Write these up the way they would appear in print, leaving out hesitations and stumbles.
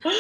And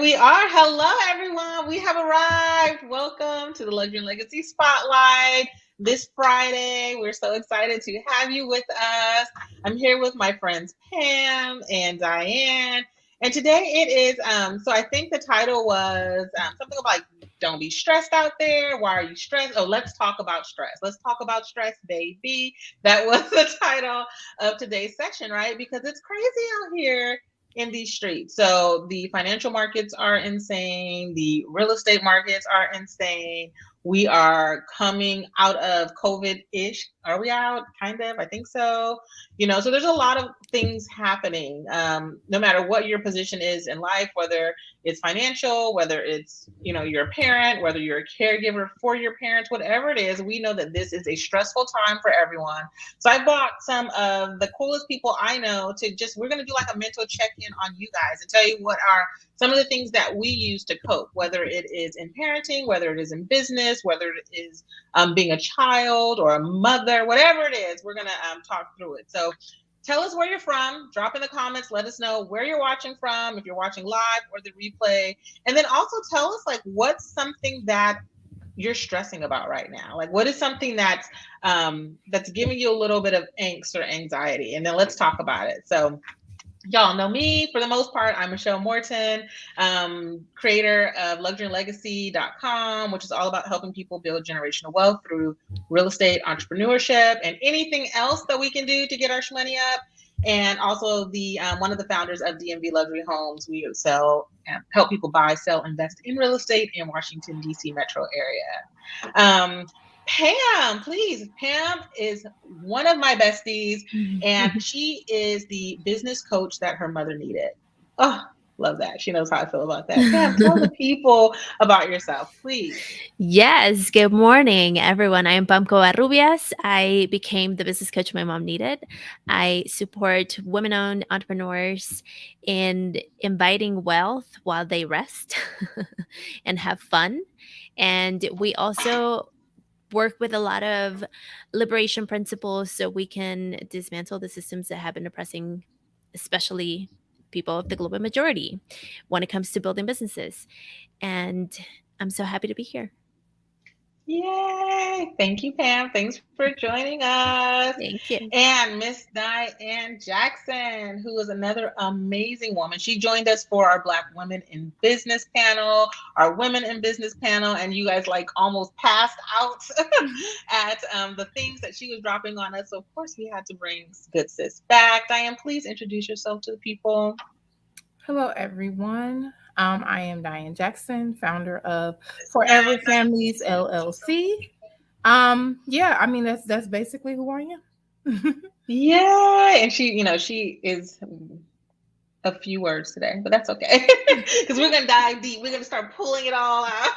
we are. Hello, everyone. We have arrived. Welcome to the Luxury and Legacy Spotlight this Friday. We're so excited to have you with us. I'm here with my friends Pam and Dianne. And today it is, so I think the title was something like, don't be stressed out there. Why are you stressed? Oh, let's talk about stress. Let's talk about stress, baby. That was the title of today's section, right? Because it's crazy out here in these streets. So the financial markets are insane. The real estate markets are insane. We are coming out of COVID-ish. Are we out? Kind of. I think so. So there's a lot of things happening. No matter what your position is in life, whether it's financial, whether it's, you're a parent, whether you're a caregiver for your parents, whatever it is, we know that this is a stressful time for everyone. So I brought some of the coolest people I know we're going to do like a mental check-in on you guys and tell you what are some of the things that we use to cope, whether it is in parenting, whether it is in business, whether it is being a child or a mother, whatever it is, we're going to talk through it. So tell us where you're from, drop in the comments, let us know where you're watching from, if you're watching live or the replay. And then also tell us like what's something that you're stressing about right now? Like what is something that's giving you a little bit of angst or anxiety? And then let's talk about it. So y'all know me for the most part. I'm Michelle Morton, creator of luxuryandlegacy.com, which is all about helping people build generational wealth through real estate entrepreneurship and anything else that we can do to get our money up. And also the one of the founders of DMV Luxury Homes. We help people buy, sell, invest in real estate in Washington, D.C. metro area. Pam, please. Pam is one of my besties, and she is the business coach that her mother needed. Oh, love that. She knows how I feel about that. Pam, tell the people about yourself, please. Yes. Good morning, everyone. I am Pam Covarrubias. I became the business coach my mom needed. I support women-owned entrepreneurs in inviting wealth while they rest and have fun. And we also work with a lot of liberation principles so we can dismantle the systems that have been oppressing, especially people of the global majority, when it comes to building businesses. And I'm so happy to be here. Yay! Thank you, Pam. Thanks for joining us. Thank you. And Miss Dianne Jackson, who is another amazing woman. She joined us for our Black Women in Business panel, our Women in Business panel, and you guys like almost passed out at the things that she was dropping on us. So of course we had to bring good sis back. Dianne, please introduce yourself to the people. Hello, everyone. I am Dianne Jackson, founder of Forever Families LLC. That's basically who I am. Yeah, and she is a few words today, but that's okay because we're gonna dive deep. We're gonna start pulling it all out.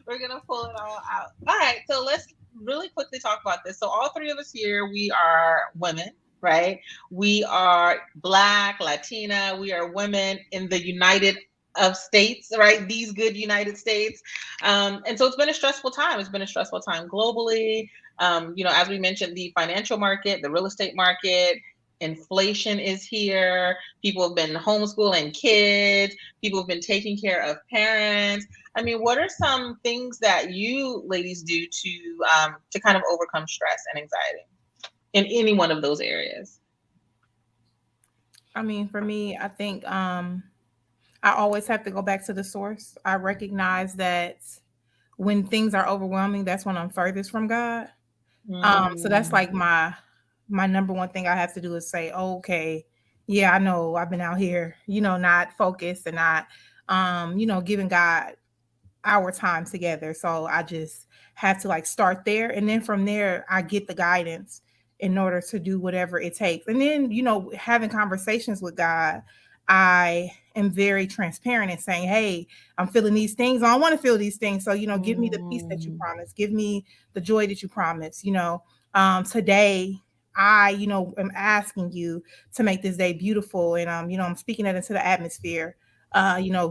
We're gonna pull it all out. All right, so let's really quickly talk about this. So all three of us here, we are women, right? We are Black, Latina. We are women in the United of States, right? These good United States. And so it's been a stressful time. It's been a stressful time globally. As we mentioned, the financial market, the real estate market, inflation is here. People have been homeschooling kids. People have been taking care of parents. I mean, what are some things that you ladies do to kind of overcome stress and anxiety in any one of those areas? I mean, for me, I think I always have to go back to the source. I recognize that when things are overwhelming, that's when I'm furthest from God. So that's like my number one thing I have to do is say, oh, okay, yeah, I know I've been out here, not focused and not, giving God our time together. So I just have to like start there. And then from there, I get the guidance in order to do whatever it takes. And then, having conversations with God, I am very transparent in saying, hey, I'm feeling these things. I don't want to feel these things. So, give me the peace that you promised. Give me the joy that you promised. Today, I, am asking you to make this day beautiful. And, I'm speaking that into the atmosphere.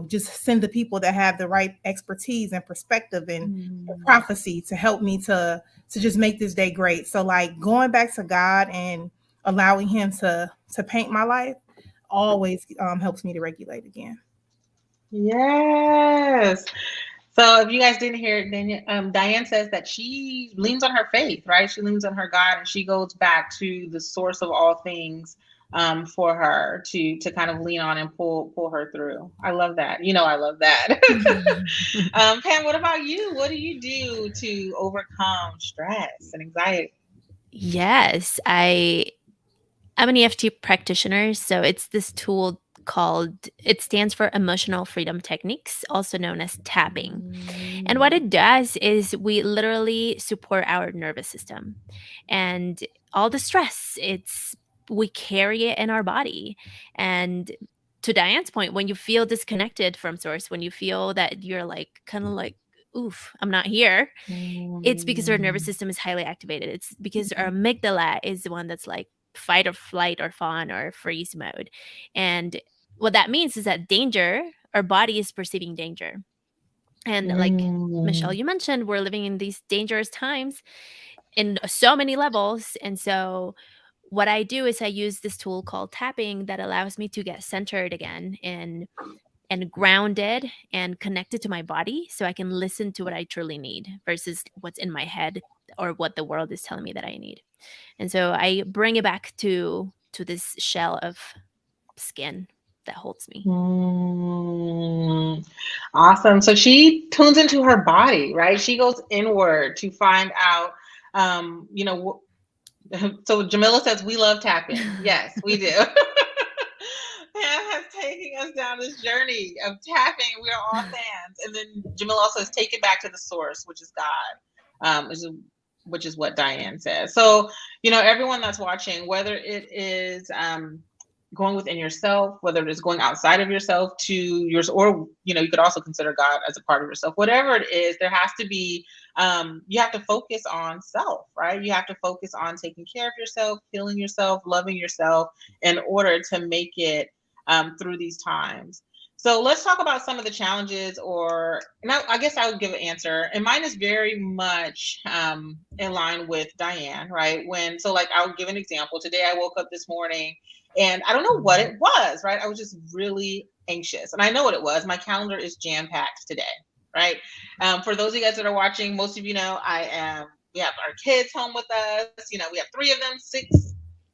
Just send the people that have the right expertise and perspective and prophecy to help me to just make this day great. So like going back to God and allowing him to paint my life, always helps me to regulate again. Yes. So if you guys didn't hear it, then Diane says that she leans on her faith, right? She leans on her God, and she goes back to the source of all things for her to kind of lean on and pull her through. I love that. You know, I love that. Pam, what about you? What do you do to overcome stress and anxiety? Yes, I'm an EFT practitioner, so it's this tool called it stands for Emotional Freedom Techniques, also known as tapping. And what Mm, it does is we literally support our nervous system. And all the stress, it's we carry it in our body. And to Diane's point, when you feel disconnected from source, when you feel that you're like kind of like, oof, I'm not here, it's because our nervous mm, system is highly activated. It's because our amygdala is the one that's like fight or flight or fawn or freeze mode. And what that means is that danger, our body is perceiving danger. And like Michelle, mm, you mentioned, we're living in these dangerous times in so many levels. And so what I do is I use this tool called tapping that allows me to get centered again and grounded and connected to my body so I can listen to what I truly need versus what's in my head or what the world is telling me that I need. And so I bring it back to this shell of skin that holds me. mm. Awesome. So she tunes into her body, right? She goes inward to find out, you know, so Jamila says we love tapping. Yes, we do. Pam has taken us down this journey of tapping. We are all fans. And then Jamila also says take it back to the source, which is God, which is what Diane says. So, you know, everyone that's watching, whether it is going within yourself, whether it is going outside of yourself to yours, or, you know, you could also consider God as a part of yourself, whatever it is, there has to be you have to focus on self, right? You have to focus on taking care of yourself, healing yourself, loving yourself in order to make it through these times. So let's talk about some of the challenges, and I guess I would give an answer. And mine is very much in line with Diane, right? So like I'll give an example. Today I woke up this morning and I don't know what it was, right? I was just really anxious. And I know what it was. My calendar is jam packed today, right? For those of you guys that are watching, most of you know we have our kids home with us. You know, we have three of them, six,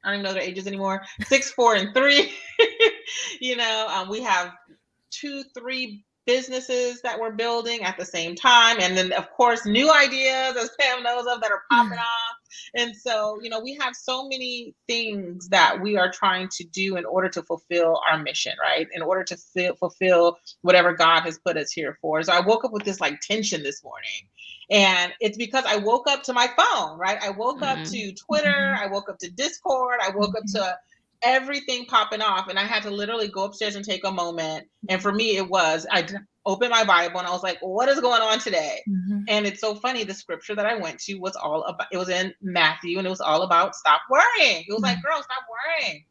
I don't even know their ages anymore, 6, 4, and 3. You know, we have 2, 3 businesses that we're building at the same time. And then, of course, new ideas, as Pam knows of, that are popping off. And so, you know, we have so many things that we are trying to do in order to fulfill our mission, right? In order to fulfill whatever God has put us here for. So I woke up with this like tension this morning. And it's because I woke up to my phone, right? I woke up Mm. to Twitter. I woke up to Discord. I woke up to everything popping off, and I had to literally go upstairs and take a moment. And for me, I opened my Bible and I was like, what is going on today? Mm-hmm. And it's so funny, the scripture that I went to was all about, it was in Matthew, and it was all about stop worrying. It was like, girl, stop worrying.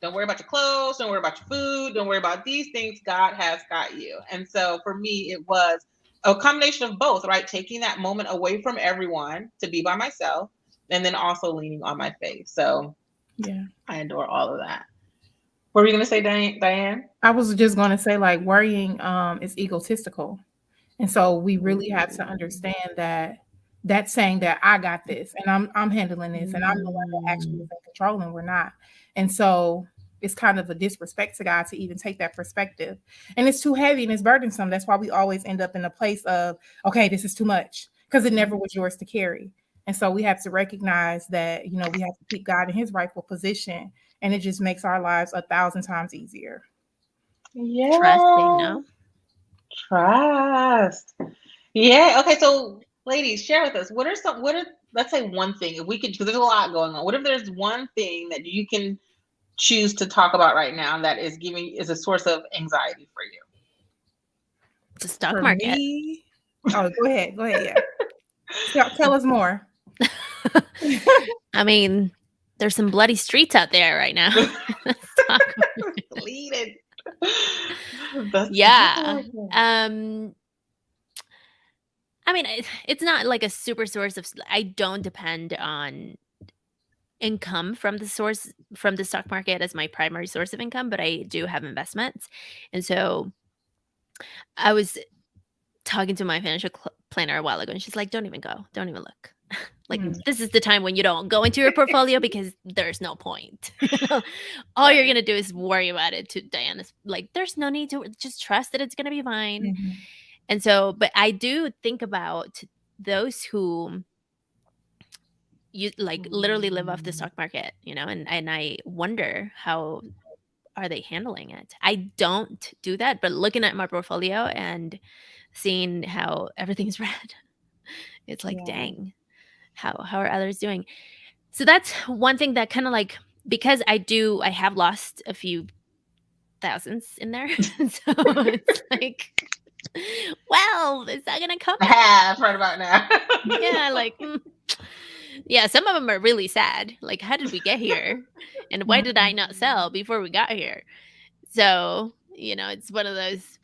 Don't worry about your clothes, don't worry about your food, don't worry about these things. God has got you. And so for me, it was a combination of both, right? Taking that moment away from everyone to be by myself, and then also leaning on my faith. So Yeah. I adore all of that. What were you going to say, Diane? I was just going to say, like, worrying is egotistical. And so we really have to Mm. understand that that's saying that I got this and I'm handling this and I'm the one that actually is Mm. in control and we're not. And so it's kind of a disrespect to God to even take that perspective. And it's too heavy and it's burdensome. That's why we always end up in a place of, okay, this is too much because it never was yours to carry. And so we have to recognize that, you know, we have to keep God in his rightful position. And it just makes our lives 1,000 times easier. Trusting, Yeah, no? trust. Yeah. Okay. So, ladies, share with us let's say one thing, if we could, because there's a lot going on. What if there's one thing that you can choose to talk about right now that is a source of anxiety for you? The stock For market. me, oh, go ahead. Go ahead. Yeah. Tell us more. I mean, there's some bloody streets out there right now. Stock Bleeding. The stock Yeah. market. I mean, it's not like a super source of. I don't depend on income from the stock market as my primary source of income, but I do have investments. And so I was talking to my financial planner a while ago, and she's like, "Don't even go. Don't even look." Like, Mm. this is the time when you don't go into your portfolio because there's no point. All you're Right. gonna do is worry about it. To Diana's, like, there's no need to, just trust that it's gonna be fine. Mhm. And so, but I do think about those who you like literally live off the stock market, and I wonder how are they handling it. I don't do that, but looking at my portfolio and seeing how everything's red, it's like, Yeah. dang, how are others doing? So that's one thing that kind of like, because I have lost a few thousands in there. So it's like, well, is that gonna come I back? have right about now. Yeah, like, yeah, some of them are really sad. Like, how did we get here? And why did I not sell before we got here? So, it's one of those,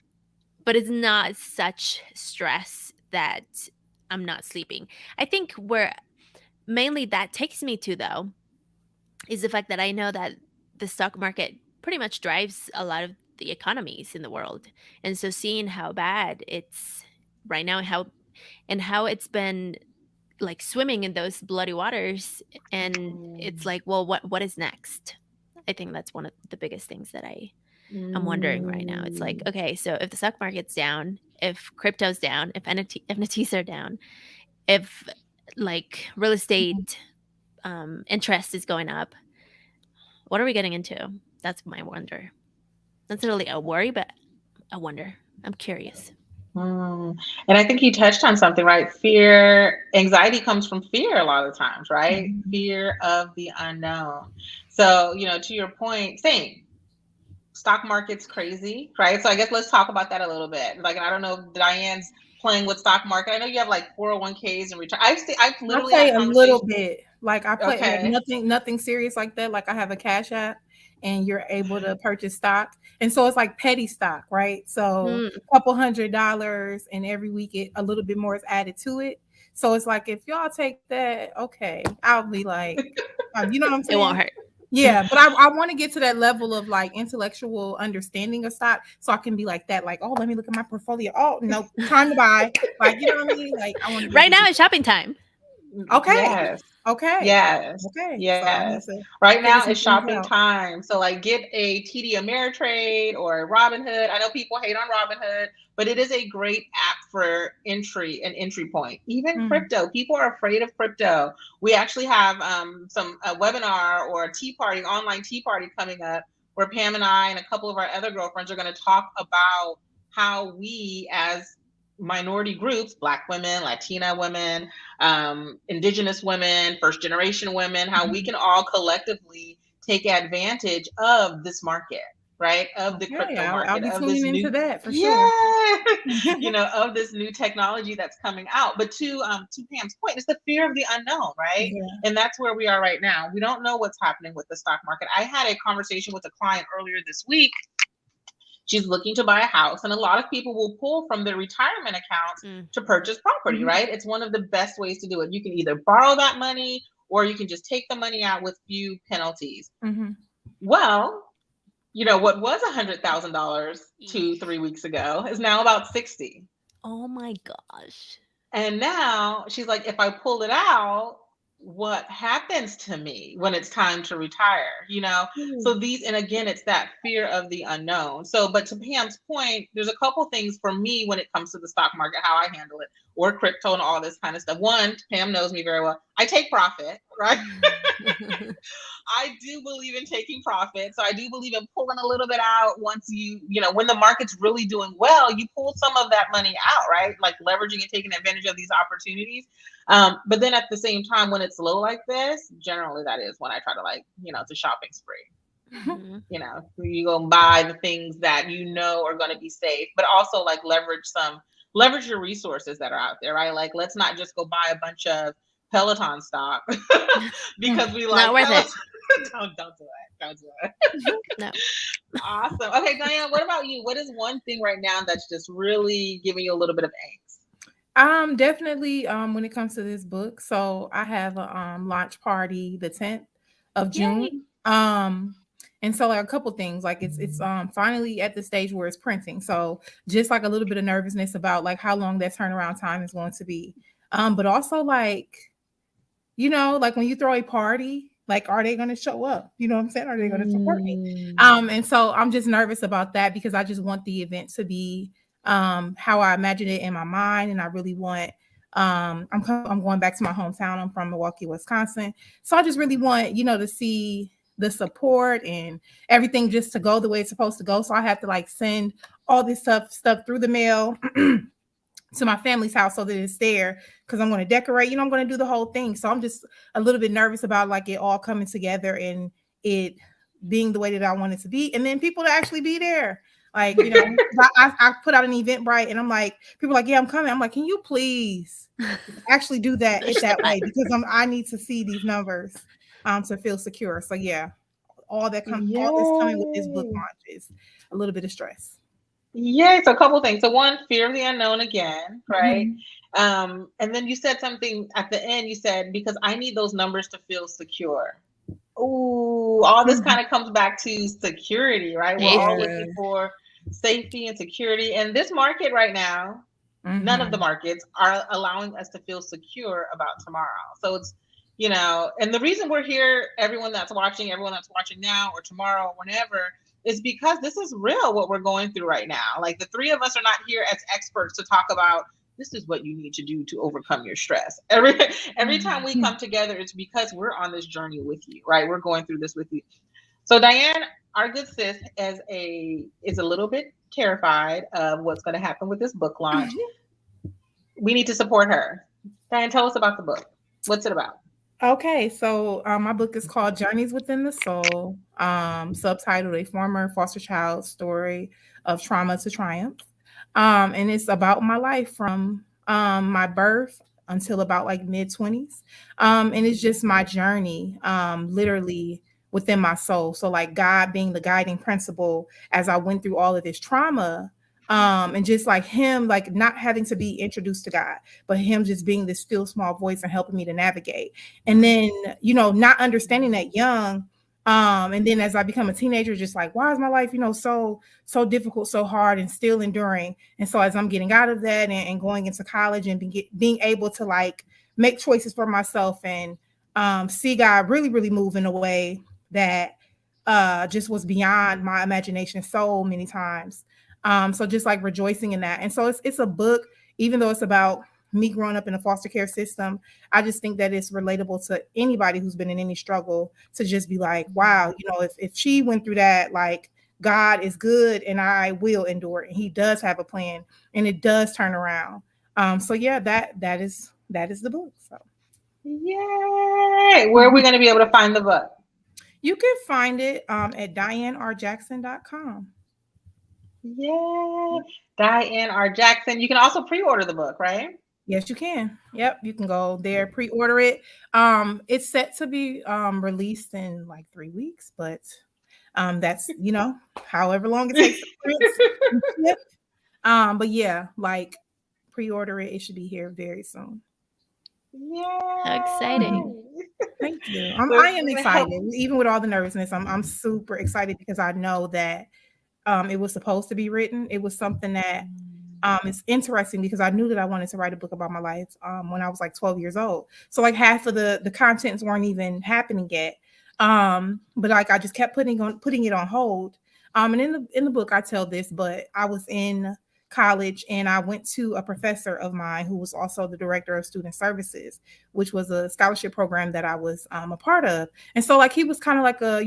but it's not such stress that I'm not sleeping. I think where mainly that takes me to, though, is the fact that I know that the stock market pretty much drives a lot of the economies in the world. And so seeing how bad it's right now, and how it's been like swimming in those bloody waters, and it's like, well, what is next? I think that's one of the biggest things that I'm wondering right now. It's like, Mm. okay, so if the stock market's down, if crypto's down, if NFTs are down, if like real estate interest is going up, what are we getting into? That's my wonder. That's not really a worry, but a wonder. I'm curious. Mm. And I think you touched on something, right? Fear, anxiety comes from fear a lot of times, right? Mhm. Fear of the unknown. So, to your point, same. Stock market's crazy, right? So I guess let's talk about that a little bit. Like, I don't know if Diane's playing with stock market. I know you have like 401ks and return. I've I literally play had a little conversations. bit. Like I play like Okay. nothing serious like that. Like I have a cash app and you're able to purchase stock. And so it's like petty stock, right? So Mm. a couple $100 and every week a little bit more is added to it. So it's like if y'all take that, okay, I'll be like, you know what I'm It won't saying? hurt. Yeah, but I want to get to that level of like intellectual understanding of stock so I can be like that, like, oh, let me look at my portfolio. Oh, no, time to buy. Like, you know what I mean? Like, I want to be Right able to now do is shopping time. that. Okay. Yes. Okay. Yes. Okay. So I need Yes. to Right figure now some is things shopping out. time. So like get a TD Ameritrade or Robinhood. I know people hate on Robinhood, but it is a great app for entry point. Even Mm. crypto. People are afraid of crypto. We actually have some a webinar or a tea party, online tea party coming up where Pam and I and a couple of our other girlfriends are going to talk about how we as minority groups, Black women, Latina women, indigenous women, first generation women, how we Mhm. can all collectively take advantage of this market, right? Of the Okay. crypto I'll market, be of this tuning new, into that for sure. yeah, of this new technology that's coming out. But to Pam's point, it's the fear of the unknown, right? Yeah. And that's where we are right now. We don't know what's happening with the stock market. I had a conversation with a client earlier this week. She's looking to buy a house, and a lot of people will pull from their retirement accounts Mm. to purchase property, Mhm. right? It's one of the best ways to do it. You can either borrow that money or you can just take the money out with few penalties. Mhm. Well, what was $100,000 two, Eesh. 3 weeks ago is now about 60. Oh my gosh. And now she's like, if I pull it out, what happens to me when it's time to retire? So Ooh. and again, it's that fear of the unknown. So, but to Pam's point, there's a couple things for me when it comes to the stock market, how I handle it, or crypto and all this kind of stuff. One, Pam knows me very well. I take profit, right? I do believe in taking profit. So I do believe in pulling a little bit out once when the market's really doing well, you pull some of that money out, right? Like leveraging and taking advantage of these opportunities. But then at the same time, when it's low like this, generally that is when I try to it's a shopping spree. Mhm. You go and buy the things that are going to be safe, but also like leverage your resources that are out there, right? Like let's not just go buy a bunch of Peloton stock because we Not like worth Peloton. it. Don't do it. Don't do it. No. Awesome. Okay, Diane, what about you? What is one thing right now that's just really giving you a little bit of angst? Definitely when it comes to this book. So I have a launch party the 10th. of June. Yay. And so like a couple things, like it's finally at the stage where it's printing. So just like a little bit of nervousness about like how long that turnaround time is going to be. But also like, like when you throw a party, like are they going to show up? You know what I'm saying? Are they going to support me? And so I'm just nervous about that because I just want the event to be how I imagine it in my mind, and I really want I'm going back to my hometown. I'm from Milwaukee, Wisconsin. So I just really want, to see the support and everything just to go the way it's supposed to go. So I have to like send all this stuff through the mail to my family's house so that it's there because I'm going to decorate, I'm going to do the whole thing. So I'm just a little bit nervous about like it all coming together and it being the way that I want it to be. And then people to actually be there. Like, I put out an Eventbrite and I'm like, people are like, yeah, I'm coming. I'm like, can you please actually do that that way? Because I need to see these numbers to feel secure. So yeah, all this coming with this book launch is a little bit of stress. Yay. So a couple things. So one, fear of the unknown again, right? Mm-hmm. And then you said something at the end, you said, because I need those numbers to feel secure. Ooh, all this kind of comes back to security, right? We're all looking for safety and security. And this market right now, none of the markets are allowing us to feel secure about tomorrow. So it's, and the reason we're here, everyone that's watching now or tomorrow or whenever, is because this is real what we're going through right now. Like the three of us are not here as experts to talk about this is what you need to do to overcome your stress. Every time we come together, it's because we're on this journey with you, right? We're going through this with you. So Dianne, our good sis, is a little bit terrified of what's going to happen with this book launch. We need to support her. Dianne, tell us about the book. What's it about? Okay, so my book is called Journeys Within the Soul, subtitled A Former Foster Child's Story of Trauma to Triumph. And it's about my life from my birth until about like mid-20s. And it's just my journey, literally within my soul. So like God being the guiding principle as I went through all of this trauma. And just like him, like not having to be introduced to God, but him just being this still small voice and helping me to navigate. And then, not understanding that young. And then as I become a teenager, just like, why is my life, so difficult, so hard, and still enduring? And so as I'm getting out of that and going into college and being able to like make choices for myself and see God really, really move in a way that just was beyond my imagination so many times. So just like rejoicing in that. And so it's a book, even though it's about me growing up in a foster care system, I just think that it's relatable to anybody who's been in any struggle to just be like, wow, if she went through that, like God is good and I will endure it. And he does have a plan and it does turn around. So yeah, that is the book. So yay. Where are we going to be able to find the book? You can find it at DianneRJackson.com. Yeah, Dianne R. Jackson. You can also pre-order the book, right? Yes, you can. Yep, you can go there, pre-order it. It's set to be released in like 3 weeks, but that's however long it takes to print. But yeah, like pre-order it. It should be here very soon. Yeah, how exciting! Thank you. I am excited, even with all the nervousness. I'm super excited because I know that it was supposed to be written. It was something that it's interesting because I knew that I wanted to write a book about my life when I was like 12 years old. So like half of the contents weren't even happening yet. But like I just kept putting it on hold. And in the book I tell this, but I was in college and I went to a professor of mine who was also the director of student services, which was a scholarship program that I was a part of. And so like he was kind of like a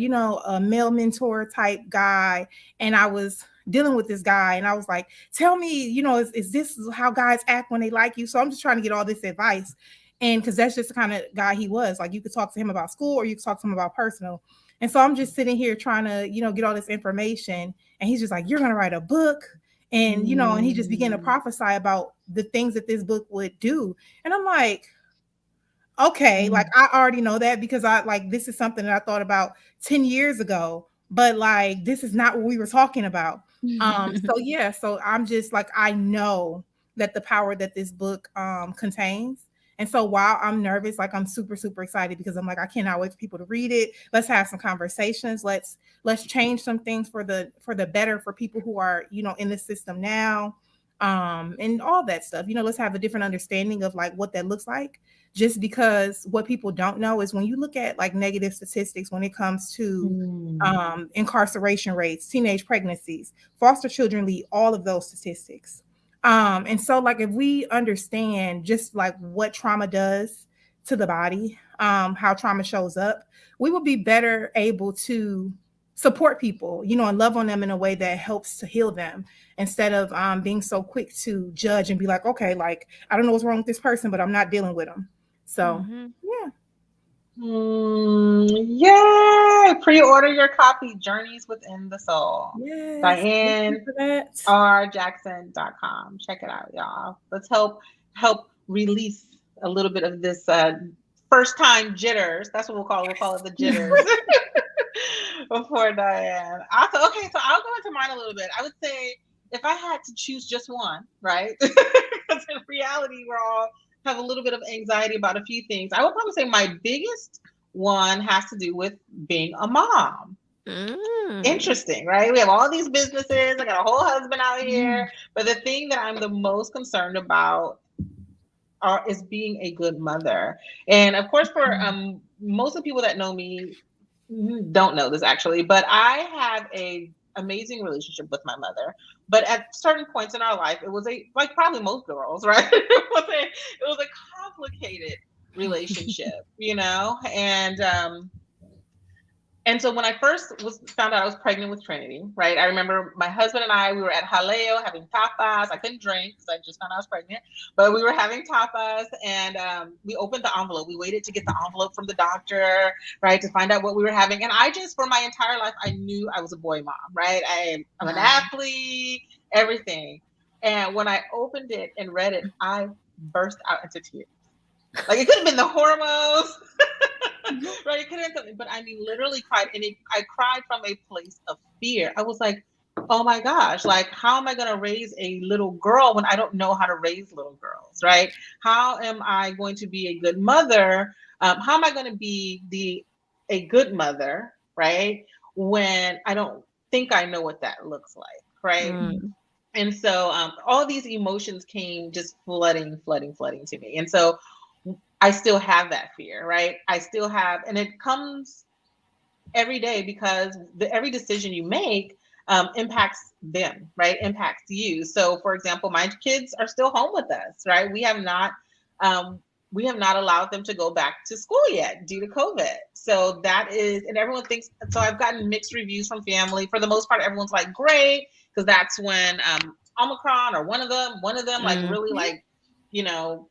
male mentor type guy, and I was dealing with this guy and I was like, tell me, is this how guys act when they like you? So I'm just trying to get all this advice. And because that's just the kind of guy he was. Like you could talk to him about school or you could talk to him about personal. And so I'm just sitting here trying to, get all this information. And he's just like, you're going to write a book. And, and he just began to prophesy about the things that this book would do. And I'm like, okay, like I already know that because this is something that I thought about 10 years ago, but like, this is not what we were talking about. So I'm just like, I know that the power that this book contains And so while I'm nervous, like I'm super, super excited because I'm like, I cannot wait for people to read it. Let's have some conversations. Let's change some things for the better for people who are, in the system now. And all that stuff. Let's have a different understanding of like what that looks like. Just because what people don't know is when you look at like negative statistics when it comes to incarceration rates, teenage pregnancies, foster children lead all of those statistics. And so like if we understand just like what trauma does to the body, how trauma shows up, we will be better able to support people, and love on them in a way that helps to heal them instead of being so quick to judge and be like, okay, like I don't know what's wrong with this person, but I'm not dealing with them. So yeah. Yay! Pre-order your copy, Journeys Within the Soul. Yes. DianneRJackson.com. Check it out, y'all. Let's help release a little bit of this first time jitters. That's what we'll call it. We'll call it the jitters. Before Dianne. Also, okay, so I'll go into mine a little bit. I would say if I had to choose just one, right? Because in reality, we're all have a little bit of anxiety about a few things. I would probably say my biggest one has to do with being a mom. Interesting, right? We have all these businesses. I got a whole husband out here. But the thing that I'm the most concerned about is being a good mother. And of course, for most of the people that know me, don't know this actually, but I have a amazing relationship with my mother. But at certain points in our life, it was like probably most girls, right? it was a complicated relationship, and so when I first found out I was pregnant with Trinity, right? I remember my husband and I, we were at Jaleo having tapas. I couldn't drink because I just found out I was pregnant, but we were having tapas, and we opened the envelope. We waited to get the envelope from the doctor, right, to find out what we were having. And I just, for my entire life, I knew I was a boy mom, right? I'm an athlete, everything. And when I opened it and read it, I burst out into tears. Like it could have been the hormones. Right, it could have been something, but I mean, literally cried, and I cried from a place of fear. I was like, "Oh my gosh! Like, how am I going to raise a little girl when I don't know how to raise little girls? Right? How am I going to be a good mother? How am I going to be a good mother? Right? When I don't think I know what that looks like, right?" And so all these emotions came just flooding to me, and so I still have that fear, right? I still have, and it comes every day because every decision you make impacts them, right? Impacts you. So, for example, my kids are still home with us, right? We have not allowed them to go back to school yet due to COVID. So that is, and everyone thinks. So I've gotten mixed reviews from family. For the most part, everyone's like, "Great," because that's when Omicron or one of them like really like.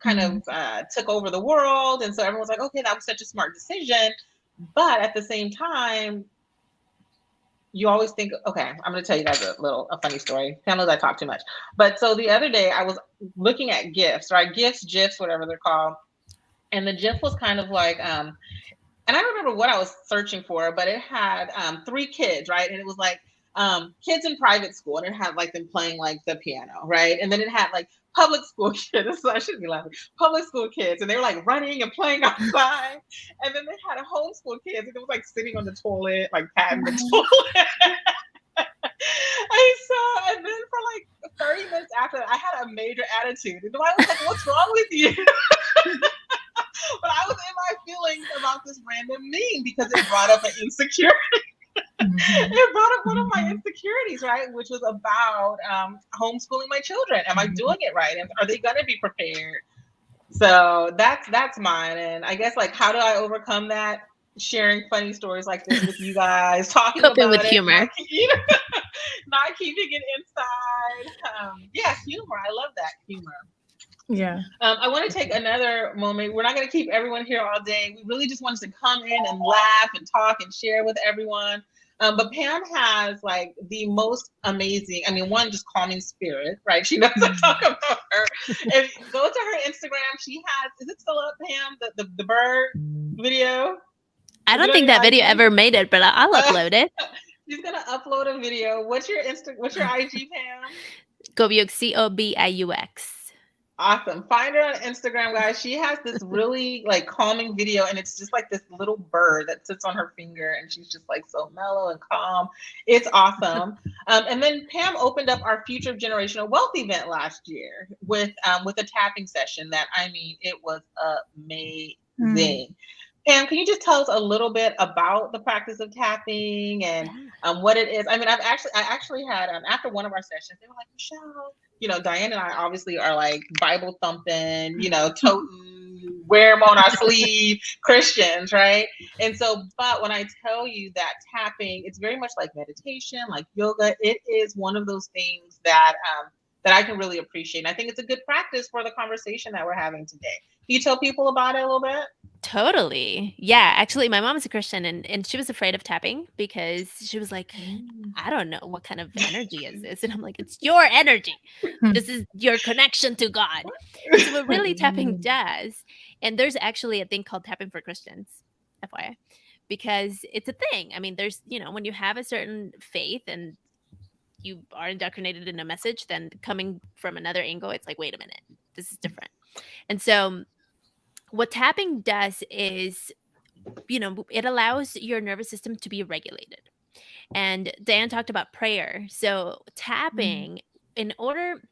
Kind of took over the world. And so everyone's like, okay, that was such a smart decision. But at the same time, you always think, okay, I'm going to tell you guys a funny story. Pam knows I talk too much. But so the other day I was looking at GIFs, right? GIFs, whatever they're called. And the GIF was kind of like, and I don't remember what I was searching for, but it had 3 kids, right? And it was like kids in private school, and it had like them playing like the piano, right? And then it had like public school kids. So I shouldn't be laughing. Public school kids, and they were like running and playing outside. And then they had a homeschool kids, and it was like sitting on the toilet, like patting the toilet. And then for like 30 minutes after that, I had a major attitude. And I was like, "What's wrong with you?" But I was in my feelings about this random meme because it brought up an insecurity. It brought up one of my insecurities, right? Which was about homeschooling my children. Am I doing it right? And are they going to be prepared? So that's mine. And I guess, like, how do I overcome that? Sharing funny stories like this with you guys, talking Coping about with it, humor. not keeping it inside. Yeah, humor. I love that humor. Yeah. I want to take another moment. We're not going to keep everyone here all day. We really just wanted to come in and laugh and talk and share with everyone. But Pam has like the most amazing, one, just calming spirit, right? She knows to talk about her. If go to her Instagram, she has, is it still up, Pam? The bird video? I don't think that video ever made it, but I'll upload it. She's gonna upload a video. What's your IG, Pam? Cobiux, COBIUX. Awesome. Find her on Instagram, guys. She has this really like calming video, and it's just like this little bird that sits on her finger, and she's just like so mellow and calm. It's awesome. And then Pam opened up our Future of Generational Wealth event last year with a tapping session that, I mean, it was amazing. Pam, can you just tell us a little bit about the practice of tapping and what it is? I mean, I actually had after one of our sessions, they were like, Michelle, you know, Dianne and I obviously are like Bible thumping, you know, toting, wear them on our sleeve Christians, right? And so, but when I tell you that tapping, it's very much like meditation, like yoga. It is one of those things that that I can really appreciate. And I think it's a good practice for the conversation that we're having today. Can you tell people about it a little bit? Totally. Yeah. Actually, my mom is a Christian and she was afraid of tapping because she was like, I don't know what kind of energy is this. And I'm like, it's your energy. This is your connection to God. And so what really tapping does, and there's actually a thing called tapping for Christians, FYI, because it's a thing. I mean, there's, you know, when you have a certain faith and you are indoctrinated in a message, then coming from another angle, it's like, wait a minute, this is different. And so what tapping does is, you know, it allows your nervous system to be regulated. And Dan talked about prayer. So tapping, in order,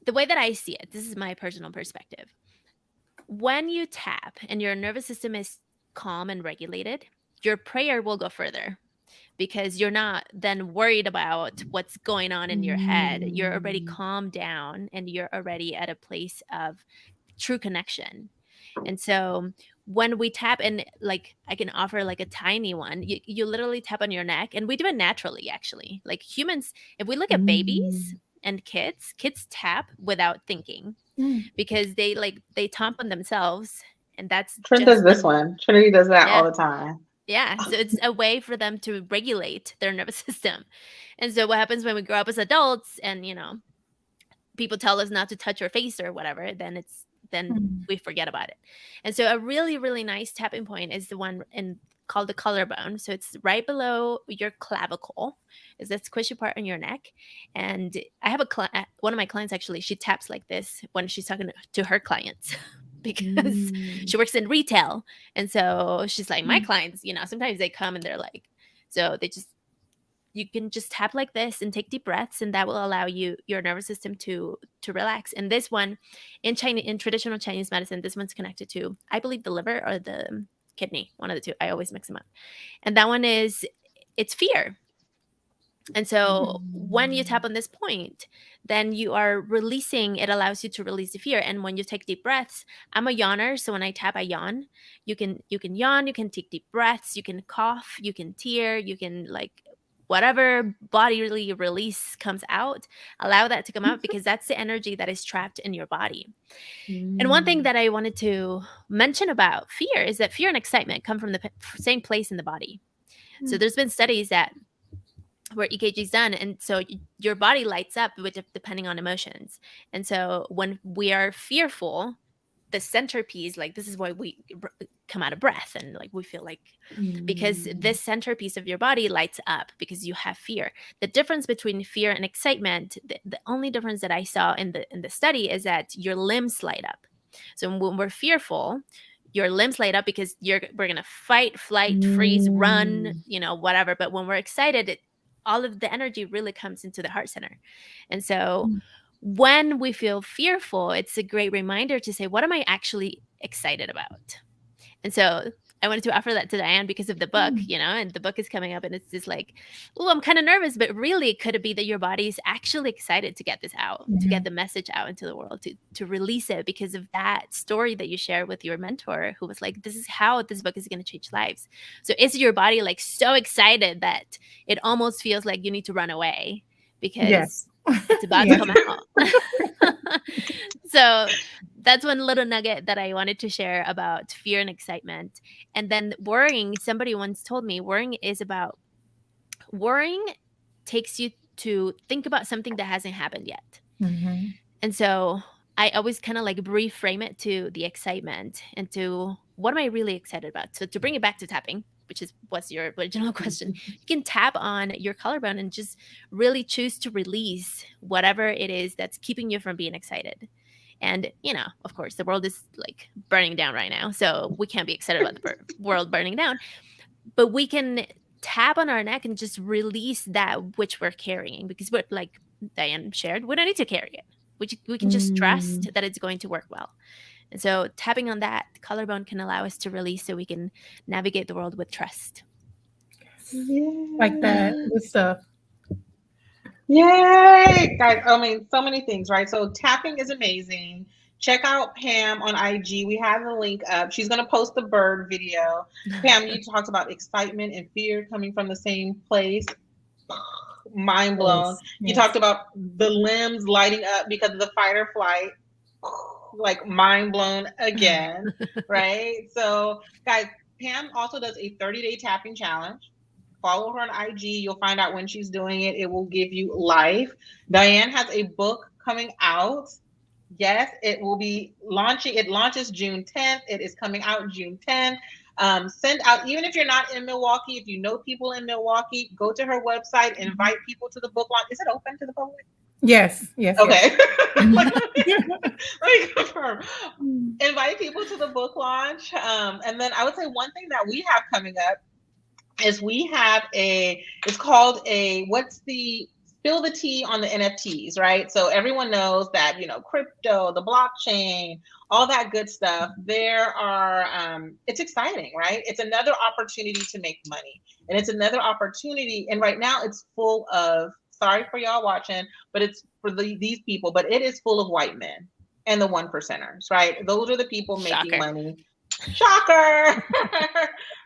the way that I see it, this is my personal perspective. When you tap and your nervous system is calm and regulated, your prayer will go further because you're not then worried about what's going on in your head. You're already calmed down and you're already at a place of true connection. And so when we tap, and like I can offer like a tiny one, you literally tap on your neck, and we do it naturally, actually. Like humans, if we look at babies and kids tap without thinking because they tap on themselves, and that's Trent does just this one. Trinity does that all yeah. the time. Yeah. So it's a way for them to regulate their nervous system. And so what happens when we grow up as adults and, you know, people tell us not to touch our face or whatever, then we forget about it. And so a really, really nice tapping point is the one called the collarbone. So it's right below your clavicle, is that squishy part on your neck. And I have one of my clients, actually, she taps like this when she's talking to her clients because she works in retail. And so she's like, my clients, you know, sometimes they come and they're like, so you can just tap like this and take deep breaths, and that will allow your nervous system to relax. And this one, in traditional Chinese medicine, this one's connected to, I believe, the liver or the kidney, one of the two. I always mix them up. And that one it's fear. And so when you tap on this point, then you are releasing, it allows you to release the fear. And when you take deep breaths, I'm a yawner. So when I tap, I yawn. You can yawn, you can take deep breaths, you can cough, you can tear, you can like whatever bodily release comes out, allow that to come out because that's the energy that is trapped in your body. And one thing that I wanted to mention about fear is that fear and excitement come from the same place in the body. So there's been studies that where EKG is done, and so your body lights up with depending on emotions. And so when we are fearful, the centerpiece, like this is why we come out of breath and like we feel like because this centerpiece of your body lights up because you have fear. The difference between fear and excitement, the only difference that I saw in the study is that your limbs light up. So when we're fearful, your limbs light up because we're gonna fight, flight, freeze, run, you know, whatever. But when we're excited, all of the energy really comes into the heart center. And so when we feel fearful, it's a great reminder to say, what am I actually excited about? And so I wanted to offer that to Dianne because of the book, you know, and the book is coming up and it's just like, oh, I'm kind of nervous, but really could it be that your body is actually excited to get this out, to get the message out into the world, to release it because of that story that you share with your mentor who was like, this is how this book is going to change lives. So is your body like so excited that it almost feels like you need to run away because it's about to come out? So that's one little nugget that I wanted to share about fear and excitement. And then worrying, somebody once told me worrying takes you to think about something that hasn't happened yet. And so I always kind of like reframe it to the excitement and to what am I really excited about? So to bring it back to tapping, which was your original question, you can tap on your collarbone and just really choose to release whatever it is that's keeping you from being excited. And, of course, the world is like burning down right now. So we can't be excited about the world burning down. But we can tap on our neck and just release that which we're carrying, because we're, like Dianne shared, we don't need to carry it. We can just trust that it's going to work well. And so tapping on that collarbone can allow us to release, so we can navigate the world with trust. Like that. Good stuff. Yay, guys. I mean, so many things, right? So tapping is amazing. Check out Pam on IG. We have the link up. She's going to post the bird video. Pam, you talked about excitement and fear coming from the same place. Mind blown. You talked about the limbs lighting up because of the fight or flight. Like mind blown again, right? So, guys, Pam also does a 30-day tapping challenge. Follow her on IG. You'll find out when she's doing it. It will give you life. Dianne has a book coming out. Yes, it will be launching. It launches June 10th. It is coming out June 10th. Send out, even if you're not in Milwaukee, if you know people in Milwaukee, go to her website, invite people to the book launch. Is it open to the public? Yes. Okay. Let me confirm. Invite people to the book launch. And then I would say one thing that we have coming up is we have it's called what's the spill the tea on the NFTs, right? So everyone knows that, crypto, the blockchain, all that good stuff. It's exciting, right? It's another opportunity to make money. And it's another opportunity. And right now it's full of, sorry for y'all watching, but it's for these people, but it is full of white men and the 1%ers, right? Those are the people making money. Shocker.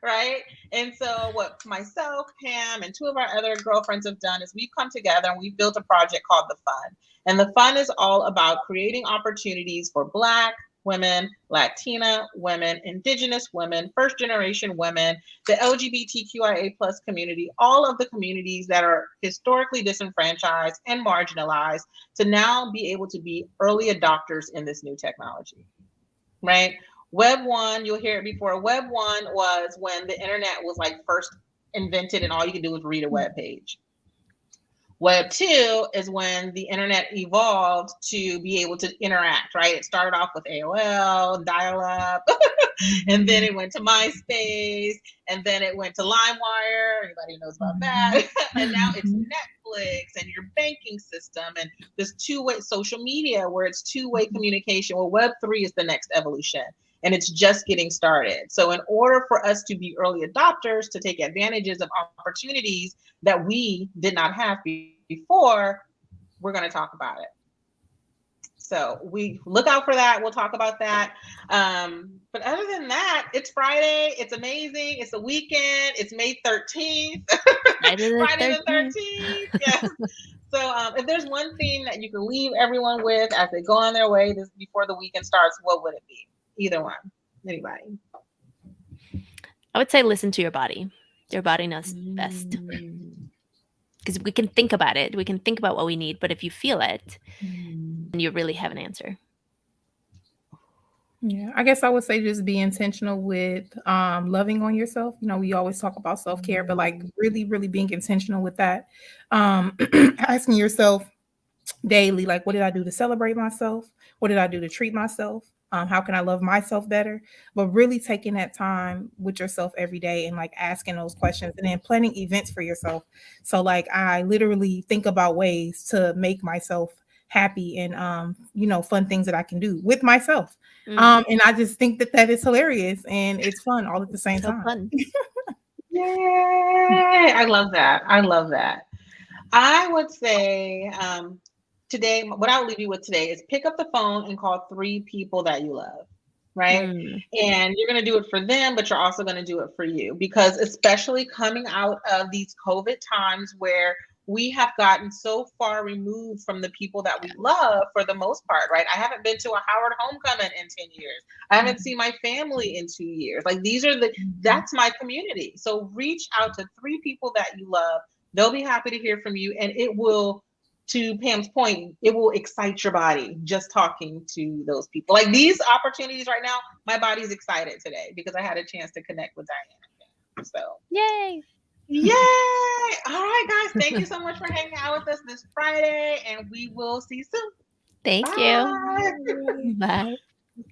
Right? And so what myself, Pam, and two of our other girlfriends have done is we've come together and we've built a project called The Fun. And The Fun is all about creating opportunities for Black women, Latina women, Indigenous women, first generation women, the LGBTQIA plus community, all of the communities that are historically disenfranchised and marginalized, to now be able to be early adopters in this new technology, right? Web 1, you'll hear it before. Web 1 was when the internet was like first invented and all you could do was read a web page. Web 2 is when the internet evolved to be able to interact, right? It started off with AOL, dial-up, and then it went to MySpace, and then it went to LimeWire. Everybody knows about that. And now it's Netflix and your banking system and this two-way social media where it's two-way communication. Well, Web 3 is the next evolution. And it's just getting started. So in order for us to be early adopters, to take advantages of opportunities that we did not have before, we're going to talk about it. So we look out for that. We'll talk about that. But other than that, it's Friday. It's amazing. It's a weekend. It's May 13th. Friday the 13th. Yes. So if there's one thing that you can leave everyone with as they go on their way before the weekend starts, what would it be? Either one. Anybody? I would say listen to your body. Your body knows best. Because we can think about it. We can think about what we need. But if you feel it, then you really have an answer. Yeah, I guess I would say just be intentional with loving on yourself. We always talk about self-care, but like really, really being intentional with that. Asking yourself daily, like, what did I do to celebrate myself? What did I do to treat myself? How can I love myself better? But really taking that time with yourself every day and like asking those questions and then planning events for yourself. So like I literally think about ways to make myself happy and fun things that I can do with myself. And I just think that is hilarious and it's fun all at the same time. Fun. Yay! I love that. I would say today, what I'll leave you with today is pick up the phone and call 3 people that you love, right? And you're going to do it for them, but you're also going to do it for you, because especially coming out of these COVID times where we have gotten so far removed from the people that we love for the most part, right? I haven't been to a Howard homecoming in 10 years. I haven't seen my family in 2 years. Like that's my community. So reach out to 3 people that you love. They'll be happy to hear from you. And it will, to Pam's point, it will excite your body just talking to those people. Like these opportunities right now, my body's excited today because I had a chance to connect with Dianne. So yay! All right, guys. Thank you so much for hanging out with us this Friday, and we will see you soon. Thank you. Bye. Bye.